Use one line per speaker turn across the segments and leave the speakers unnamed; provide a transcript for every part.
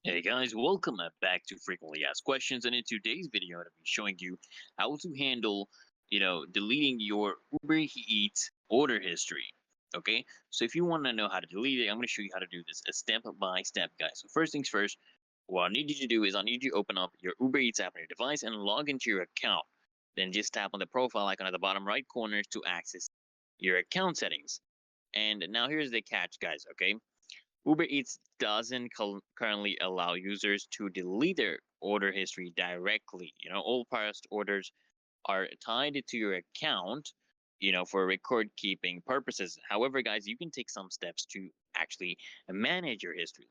Hey guys, welcome back to Frequently Asked Questions. And in today's video, I'm going to be showing you how to handle, deleting your Uber Eats order history. Okay, so if you want to know how to delete it, I'm going to show you how to do this step by step, guys. So first things first, what I need you to do is I need you to open up your Uber Eats app on your device and log into your account. Then just tap on the profile icon at the bottom right corner to access your account settings. And now here's the catch, guys. Okay, Uber Eats doesn't currently allow users to delete their order history directly. All past orders are tied to your account, for record keeping purposes. However, guys, you can take some steps to actually manage your history.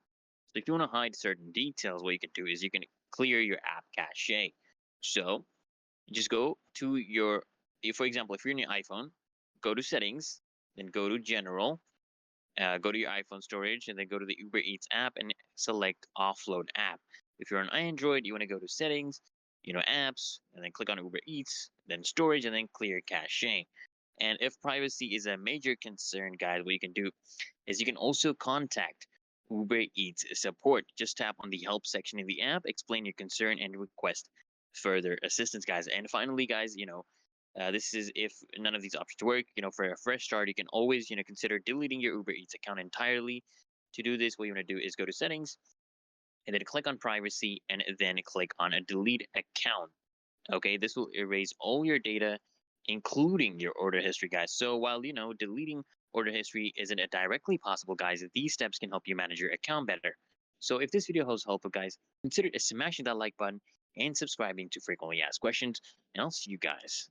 So if you want to hide certain details, what you can do is you can clear your app cache. So you just go to for example, if you're in your iPhone, go to settings, then go to general, go to your iPhone storage and then go to the Uber Eats app and select offload app. If you're on Android, you want to go to settings, apps, and then click on Uber Eats, then storage, and then clear cache. And if privacy is a major concern, guys, what you can do is you can also contact Uber Eats support. Just tap on the help section in the app, explain your concern, and request further assistance, guys. And finally, guys, this is if none of these options work. For a fresh start, you can always, consider deleting your Uber Eats account entirely. To do this, what you want to do is go to settings and then click on privacy and then click on a delete account. Okay, this will erase all your data, including your order history, guys. So while, deleting order history isn't a directly possible, guys, these steps can help you manage your account better. So if this video was helpful, guys, consider smashing that like button and subscribing to Frequently Asked Questions. And I'll see you guys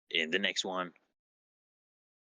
in the next one.